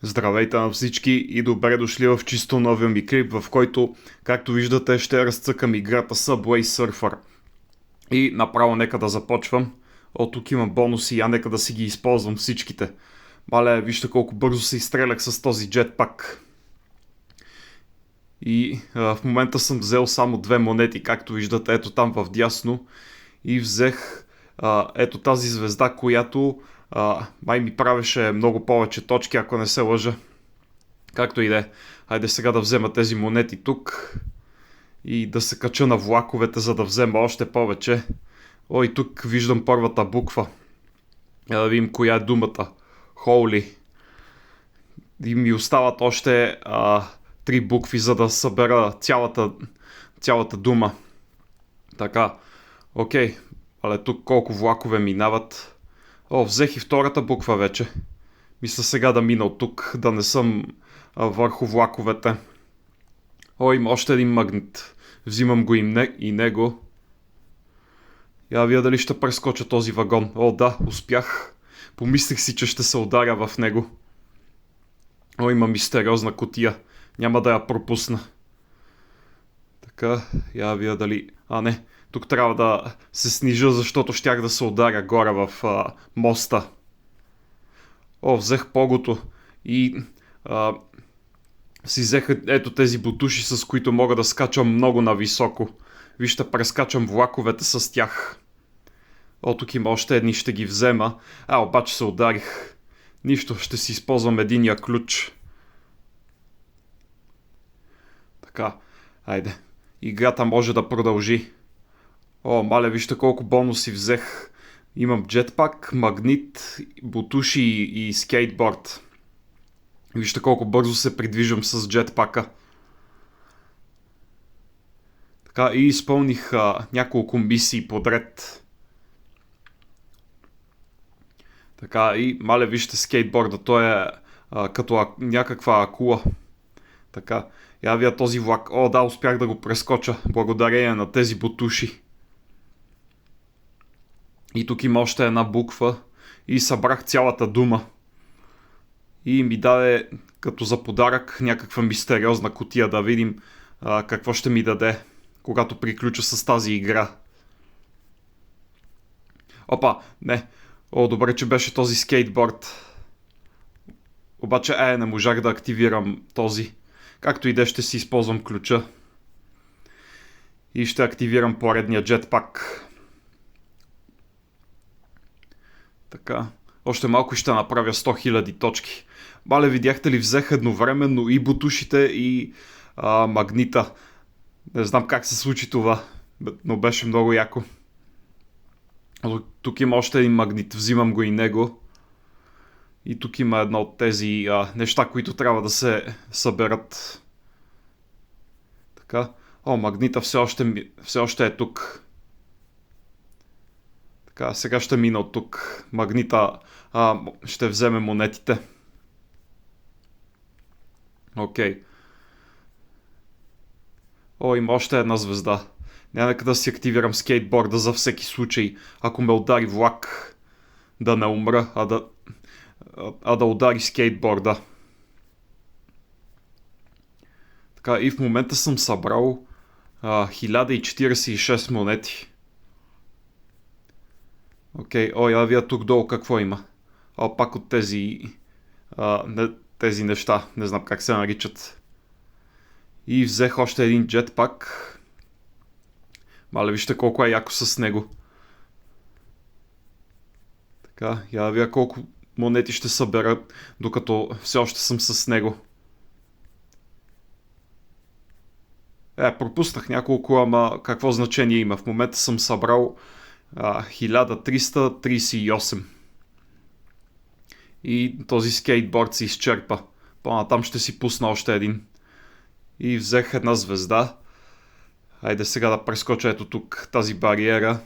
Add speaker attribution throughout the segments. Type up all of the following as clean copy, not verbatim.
Speaker 1: Здравейте на всички и добре дошли в чисто новия ми клип, в който, както виждате, ще разцъкам играта Subway Surfer. И направо нека да започвам. Тук има бонуси, я нека да си ги използвам всичките. Мале, вижте колко бързо се изстрелях с този джетпак. И в момента съм взел само две монети, както виждате, ето там в дясно. И взех ето тази звезда, която май ми правеше много повече точки, ако не се лъжа. Както и да е. Хайде сега да взема тези монети тук и да се кача на влаковете, за да взема още повече. Ой, тук виждам първата буква. Да видим коя е думата. Holy. И ми остават още три букви, за да събера цялата дума. Така, окей. Але тук колко влакове минават. Взех и втората буква вече. Мисля сега да мина от тук, да не съм върху влаковете. Има още един магнит. Взимам го и него. Я вия дали ще прескоча този вагон. Да, успях. Помислих си, че ще се ударя в него. Има мистериозна кутия. Няма да я пропусна. Така, я вия дали... не. Тук трябва да се снижа, защото щях да се ударя горе в моста. Взех погото и си взеха ето тези бутуши, с които мога да скачам много нависоко. Вижте, прескачам влаковете с тях. Тук има още едни, ще ги взема. Обаче се ударих. Нищо, ще си използвам единия ключ. Така, айде. Играта може да продължи. Мале, вижте колко бонуси взех. Имам джетпак, магнит, бутуши и скейтборд. Вижте колко бързо се придвижвам с джетпака. Така, и изпълних няколко мисии подред. Така, и мале, вижте скейтборда, той е като някаква акула. Така, явя този влак. Да, успях да го прескоча, благодарение на тези бутуши. И тук има още една буква и събрах цялата дума. И ми даде като за подарък някаква мистериозна кутия, да видим какво ще ми даде, когато приключа с тази игра. Не. Добре, че беше този скейтборд. Обаче не можах да активирам този. Както и де, ще си използвам ключа. И ще активирам поредния джетпак. Така. Още малко ще направя 100 000 точки. Мале, видяхте ли, взех едновременно и бутушите, и магнита. Не знам как се случи това, но беше много яко. Тук има още един магнит, взимам го и него. И тук има едно от тези неща, които трябва да се съберат. Така. Магнита все още е тук. Така, сега ще мина от тук. Магнита ще вземе монетите. Окей. Има още една звезда. Нека да си активирам скейтборда за всеки случай. Ако ме удари влак, да не умра, а да удари скейтборда. Така, и в момента съм събрал 1046 монети. Окей, я вия тук долу какво има. Пак от тези неща, не знам как се наричат. И взех още един джетпак. Мале, вижте колко е яко с него. Така, я вия колко монети ще събера, докато все още съм с него. Пропуснах няколко, ама какво значение има? В момента съм събрал 1338. И този скейтборд се изчерпа. По-натам ще си пусна още един. И взех една звезда. Айде сега да прескоча ето тук тази бариера.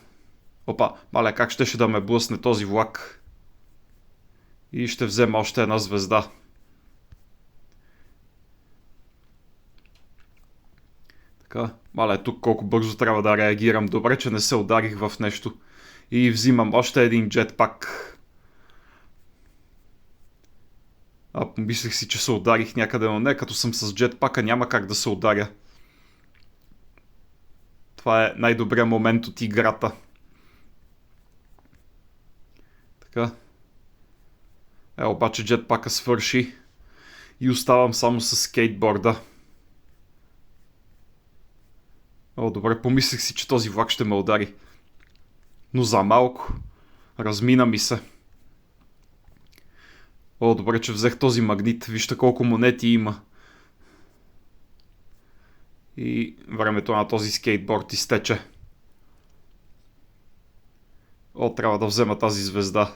Speaker 1: Мале, как щеше да ме блъсне този влак. И ще взема още една звезда. Така, мале, тук колко бързо трябва да реагирам. Добре, че не се ударих в нещо. И взимам още един джетпак. Помислих си, че се ударих някъде, но не, като съм с джетпака няма как да се ударя. Това е най-добрият момент от играта. Така. Обаче джетпака свърши и оставам само с скейтборда. Добре, помислих си, че този влак ще ме удари. Но за малко. Размина ми се. Добре, че взех този магнит. Вижте колко монети има. И времето на този скейтборд изтече. Трябва да взема тази звезда.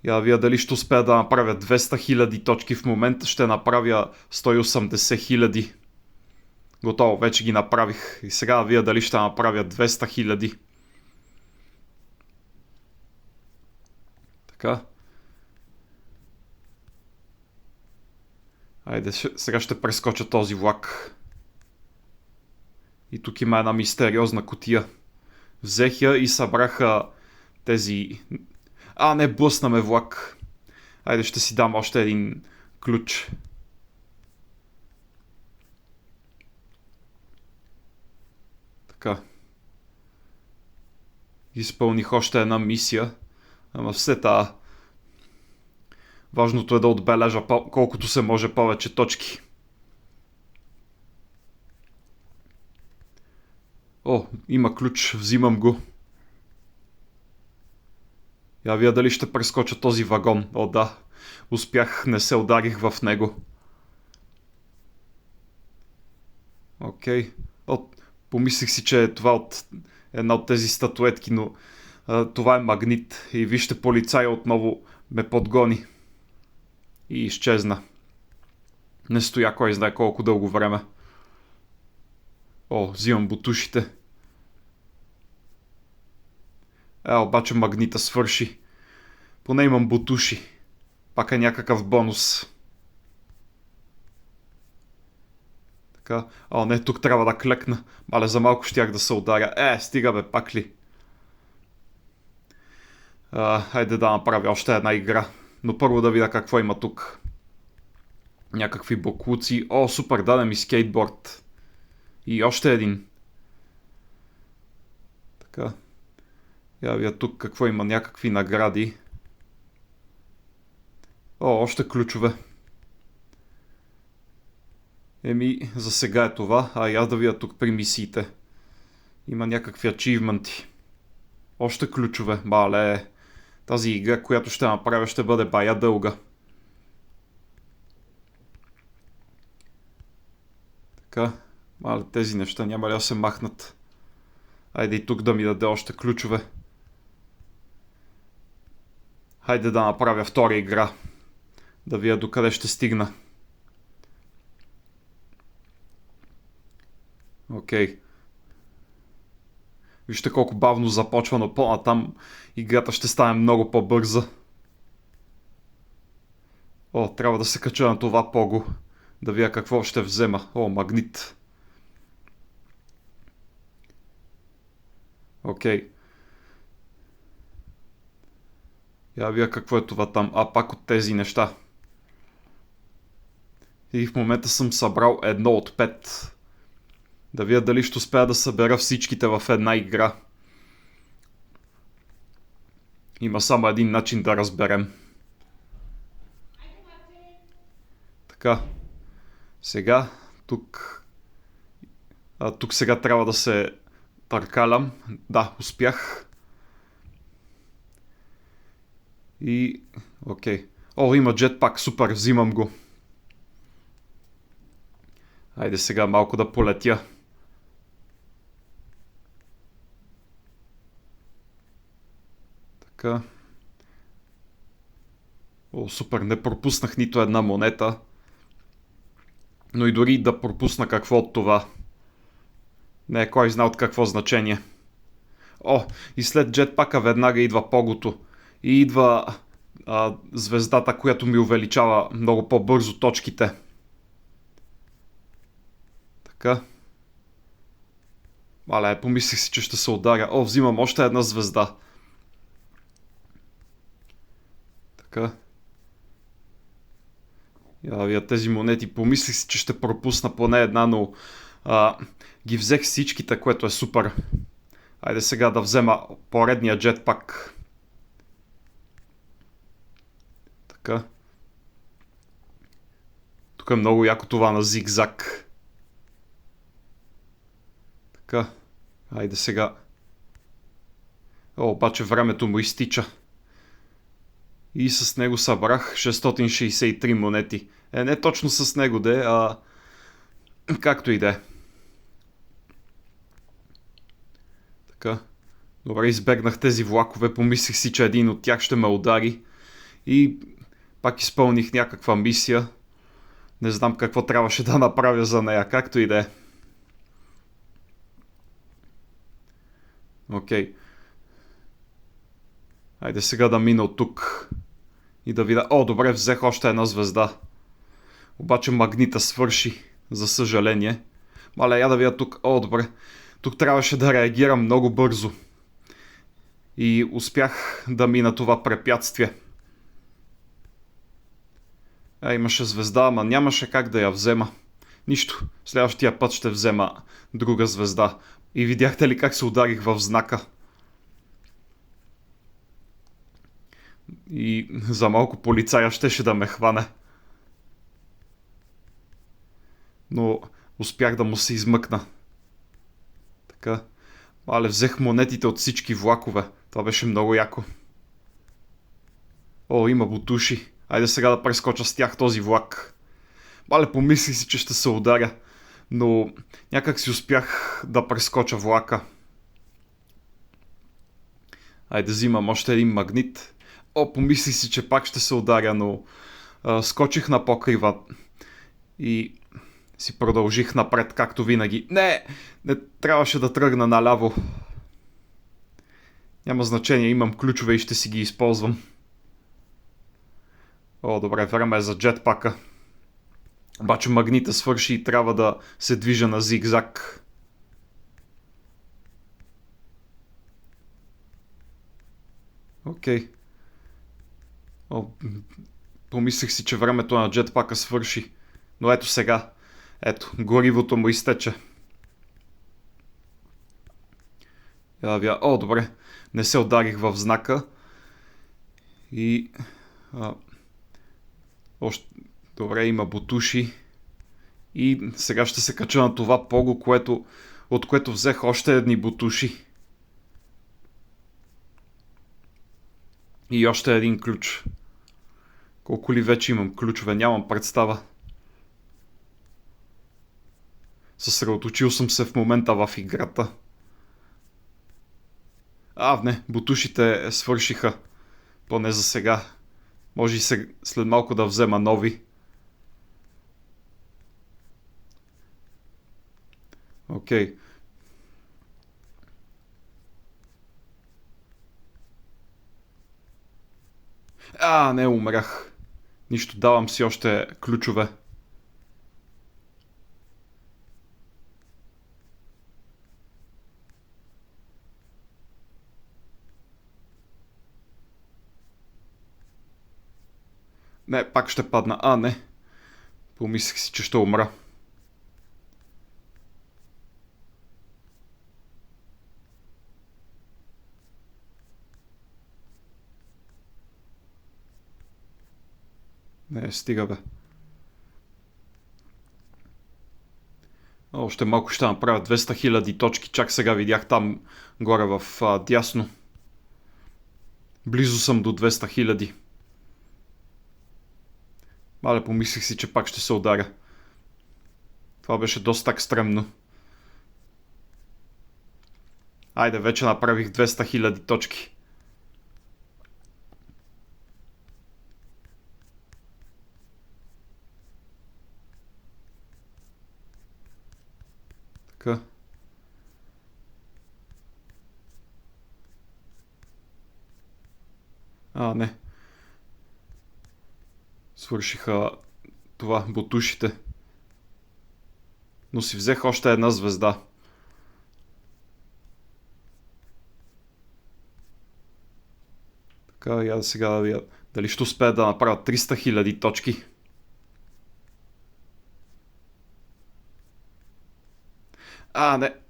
Speaker 1: Я вия дали ще успея да направя 200 000 точки. В момента ще направя 180 000. Готово, вече ги направих. И сега вия дали ще направя 200 000. Така. Айде, сега ще прескоча този влак. И тук има една мистериозна кутия. Взех я и събраха тези... не блъсна ме влак. Айде, ще си дам още един ключ. Така. Изпълних още една мисия. Ама все тая. Важното е да отбележа колкото се може повече точки. Има ключ, взимам го. Я вия дали ще прескоча този вагон. Да, успях, не се ударих в него. Окей. Помислих си, че е това от една от тези статуетки, но това е магнит. И вижте, полицая отново ме подгони. И изчезна. Не стоя кой знае колко дълго време. Взимам бутушите. Обаче магнита свърши. Поне имам бутуши. Пак е някакъв бонус. Така. Не, тук трябва да клекна. Мале, за малко щях да се ударя. Стига бе, пак ли. Хайде да направя още една игра. Но първо да видя какво има тук. Някакви боклуци. Супер, даде ми скейтборд. И още един. Така. Явя тук какво има. Някакви награди. Още ключове. За сега е това. Аз да видя тук при мисиите. Има някакви ачивменти. Още ключове. Мале. Тази игра, която ще направя, ще бъде бая дълга. Така. Мале, тези неща няма ли да се махнат. Айде и тук да ми даде още ключове. Хайде да направя втора игра. Да видя докъде ще стигна. Окей. Вижте колко бавно започва, но по-натам играта ще стане много по-бърза. Трябва да се кача на това пого. Да видя какво ще взема. Магнит. Окей. Я видя какво е това там. Пак от тези неща. И в момента съм събрал 1 от 5. Да видя дали ще успея да събера всичките в една игра. Има само един начин да разберем. Така. Сега, тук сега трябва да се търкалям. Да, успях. И... Окей. Има джетпак, супер, взимам го. Айде сега малко да полетя. Така. Супер, не пропуснах нито една монета. Но и дори да пропусна какво от това. Не е кой знае от какво значение. И след джетпака веднага идва погото. И идва звездата, която ми увеличава много по-бързо точките. Така. Помислих си, че ще се ударя. Взимам още една звезда. Така. Тези монети помислих си, че ще пропусна поне една, но ги взех всичките, което е супер. Айде сега да взема поредния джетпак. Така. Тук е много яко това на зигзаг. Така. Айде сега. Обаче времето му изтича. И с него събрах 663 монети. Не точно с него де, както и де. Така. Добре, избегнах тези влакове, помислих си, че един от тях ще ме удари. И пак изпълних някаква мисия. Не знам какво трябваше да направя за нея, както и да е. Окей. Айде сега да мина от тук. И да видя... добре, взех още една звезда. Обаче магнита свърши, за съжаление. Мале, я да видя тук. Добре. Тук трябваше да реагирам много бързо. И успях да мина това препятствие. Имаше звезда, ама нямаше как да я взема. Нищо. Следващия път ще взема друга звезда. И видяхте ли как се ударих в знака? И за малко полицая щеше да ме хване. Но успях да му се измъкна. Така. Взех монетите от всички влакове. Това беше много яко. Има бутуши. Айде сега да прескоча с тях този влак. Помислих си, че ще се ударя. Но някак си успях да прескоча влака. Айде взимам още един магнит. Помислих си, че пак ще се ударя, но скочих на покрива. И си продължих напред, както винаги. Не трябваше да тръгна наляво. Няма значение, имам ключове и ще си ги използвам. Добре, време е за джетпака. Обаче магнита свърши и трябва да се движа на зигзаг. Окей. Помислих си, че времето на джетпака свърши. Но ето сега. Ето, горивото му изтече. Добре. Не се ударих в знака. И... Добре, има бутуши. И сега ще се кача на това пого, от което взех още едни бутуши. И още един ключ. Колко ли вече имам ключове? Нямам представа. Съсредоточил съм се в момента в играта. Не, бутушите свършиха. Поне за сега. Може и след малко да взема нови. Окей. Не умрях. Нищо, давам си още ключове. Не, пак ще падна. Не. Помислих си, че ще умра. Не, стига бе. Още малко ще направя 200 000 точки. Чак сега видях там горе в дясно. Близо съм до 200 000. Помислих си, че пак ще се ударя. Това беше доста екстремно. Айде, вече направих 200 000 точки. Така. Не. Свършиха това, бутушите. Но си взех още една звезда. Така, сега да видя. Дали ще успея да направя 300 000 точки?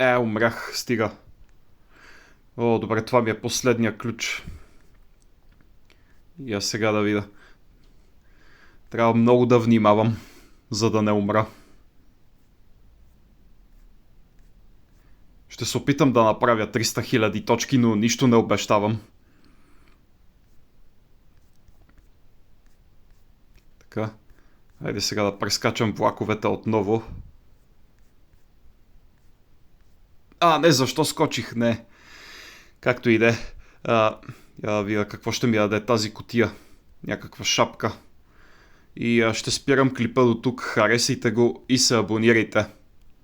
Speaker 1: Не, умрях, стига. О, добре, това ми е последния ключ. И аз сега да видя. Трябва много да внимавам, за да не умра. Ще се опитам да направя 300 000 точки, но нищо не обещавам. Така. Хайде сега да прескачам влаковете отново. Не, защо скочих? Не. Както и да е. Я да видя какво ще ми даде тази кутия. Някаква шапка. И ще спирам клипа до тук. Харесайте го и се абонирайте.